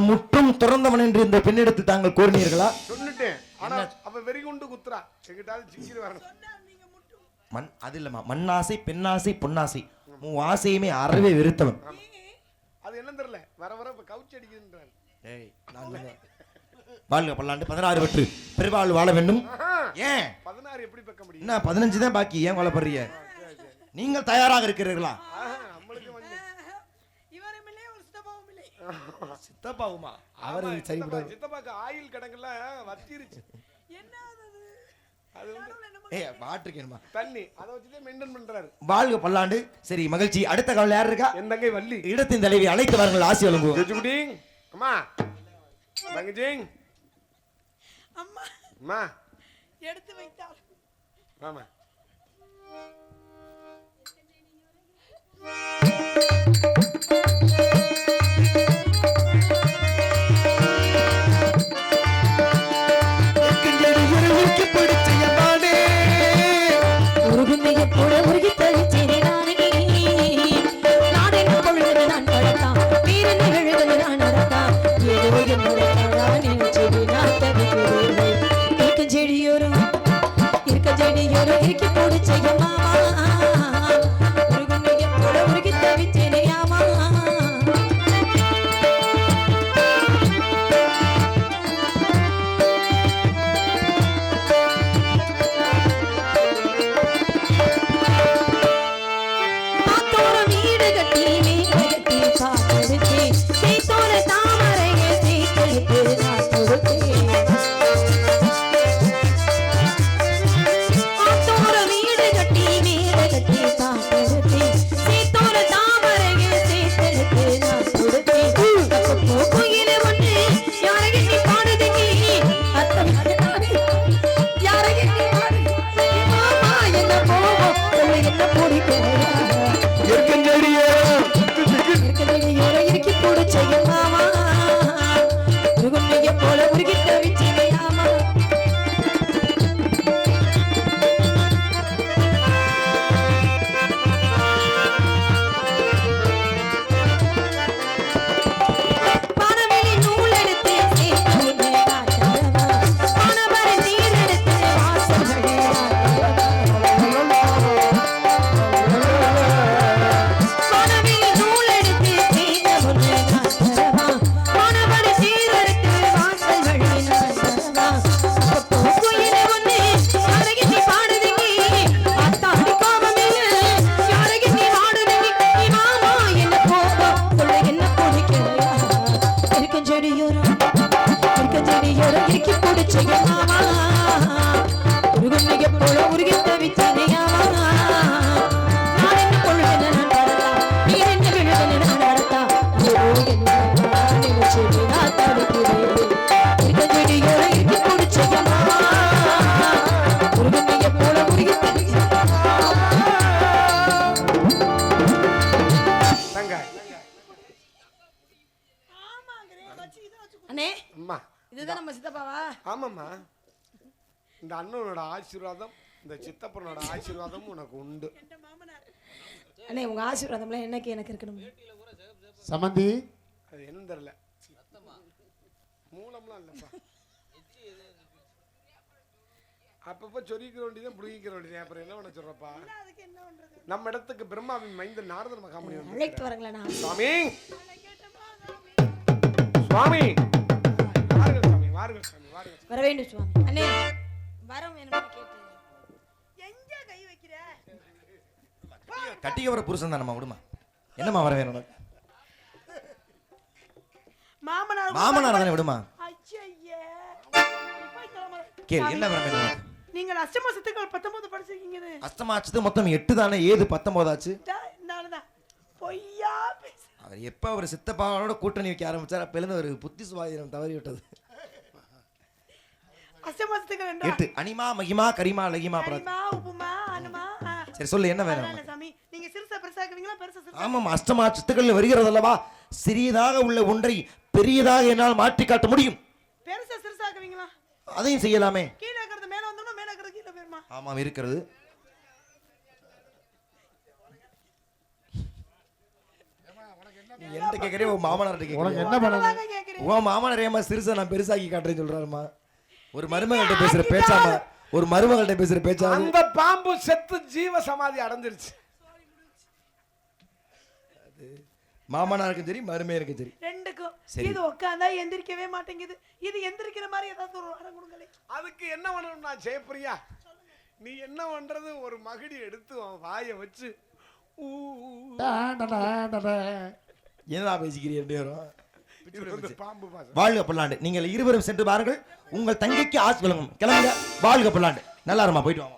நான் முற்றும் துறந்தவன் என்று இந்த பெண்ணிடத்து தாங்கள் கோரினீர்களா? சொல்லிட்டேன். ஆனா அவ வெறி கொண்டு குத்துறா. எங்கிட்டாவது சிக்கிரி வரணும். மண் அது இல்லம்மா, மண்ணாசை பெண்ணாசை பொன்னாசை ஆசையுமே அறவே வெறுத்தவன். அது என்ன தெரியல, வர வர இப்ப கவுச்சி அடிக்குதுன்றான். ஏய் நான் வாழ்க பல்லாண்டு 16 வெற்று பெருவாழ் வாழ வேண்டும். ஏன் 16 எப்படி பக்க முடியும்? என்ன 15 தான் பாக்கி, ஏன் கொலைப்படுறீங்க? நீங்கள் தயாராக இருக்கிறீர்களா? நம்மளுக்கு வந்து இவருமில்லை ஒரு சித்தப்பாவுமில்லை. சித்தப்பாவுமா? அவரு சரிபடாது. சித்தப்பாக்கு ஆயில் கடங்கெல்லாம் வத்திருச்சு. என்ன அது வந்து வாட்டருக்கேனுமா தண்ணி அதை வச்சுதான் மெயின்டைன் பண்றாரு. வாழ்க பல்லாண்டு. சரி மகிழ்ச்சி. அடுத்த கவலை யார் இருக்கா? என் தங்கை வள்ளி. இடத்தின் தலைவி அழைத்து வாருங்கள், ஆசி வழங்குவோம். அம்மா தங்கச்சி அம்மா அம்மா எடுத்து வைத்தாள். ஆமா இந்த அண்ணனோட ஆசீர்வாதம், இந்த சித்தப்பனோட ஆசீர்வாதம் உனக்கு உண்டு. அண்ணே உங்க ஆசீர்வாதம்லாம் என்னக்கு எனக்கு இருக்கணும். சமந்தி அது என்ன தெரியல, மூலம்லாம் இல்லப்பா. அப்பப்ப சொரிக்க வேண்டியதான் புடிக்கிற வேண்டியது. அப்புறம் என்ன பண்ண சொல்றப்பா? நம்ம இடத்துக்கு பிரம்மாவின் மைந்தன் நாரதர் மகாமுனி அழைத்து வரங்களா? சுவாமி சுவாமி வாருங்கள் சுவாமி, வாருங்கள் சுவாமி, வாருங்கள். வர வேண்டும் சுவாமி. அண்ணே வரம் வேணும்னு கேட்டேன். எங்க கை வைக்கிற? கட்டிக்க வர புருஷன் தான் நம்ம விடுமா. என்னமா வர வேணும்? மாமனார் மாமனார் தானே விடுமா. ஐயே கேள், என்ன வர வேணும்? நீங்க அஷ்டமா சித்துக்கள் 19 படிச்சிருக்கீங்க. அஷ்டமாச்சது மொத்தம் 8 தானே, ஏது 19 ஆச்சு? நானதான் பொய்யா பேச. அவர் எப்ப அவர் சித்தப்பாவோட கூட்டணி வைக்க ஆரம்பிச்சார் அப்ப இருந்து ஒரு புத்தி சுவாதீனம் தவறி விட்டது. அஷ்டமா சித்துக்கள் என்ன? 8 அனிமா மகிமா கரிமா லகிமா கரிமா உப்புமா அனுமா. சரி சொல்லு, என்ன வேணும்? சாமி நீங்க சிறுசா பெருசாக்குவீங்களா? பெருசா சிறுசா? ஆமாம், அஷ்டமா சித்துக்கள் வருகிறது அல்லவா. சிறியதாக உள்ள ஒன்றை பெரியதாக என்னால் மாற்றி காட்ட முடியும். பெருசா சிறுசாக்குவீங்களா? அதையும் செய்யலாமே. கீழ இருக்கிறது மேல வந்தோம்னா மேல இருக்கிறது கீழ போயிருமா? ஆமாம் இருக்கிறது. நீ என்கிட்ட கேட்கறே உன் மாமனார்ட்ட உனக்கு கேட்கறியா? என்ன பண்ணணும்? தாங்க கேக்குறேன். உன் மாமனார் ஏமா சிறுசா நான் பெருசாக்கி காட்டுறேன்னு சொல்றாருமா. ஒரு மருமகள்கிட்ட பேசுற பேச்சாம, ஒரு மருமகள்கிட்ட பேசுற பேச்சாம. அந்த பாம்பு செத்து ஜீவ சமாதி அடைஞ்சிருச்சு. மாமனாருக்கும் சரி மருமையருக்கும் சரி ரெண்டுக்கும் சரி. இது உட்காந்தா எந்திரிக்கவே மாட்டேங்குது. இது எந்திரிக்கிற மாதிரி ஏதாவது ஒரு வரம் கொடுங்களே. அதுக்கு என்ன பண்ணணும்னா ஜெயப்பிரியா, நீ என்ன பண்றது, ஒரு மகிடி எடுத்து உன் வாயை வச்சு என்னடா பேசிக்கிறீங்க? இது வந்து பாம்பு பாசம். வாழ்க பல்லாண்டு. நீங்கள் இருவரும் சென்று பாருங்கள். உங்கள் தங்கைக்கு ஆசி வழங்கும். கிளம்புங்க. வாழ்க பல்லாண்டு. நல்லா இருமா, போயிட்டு வாங்க.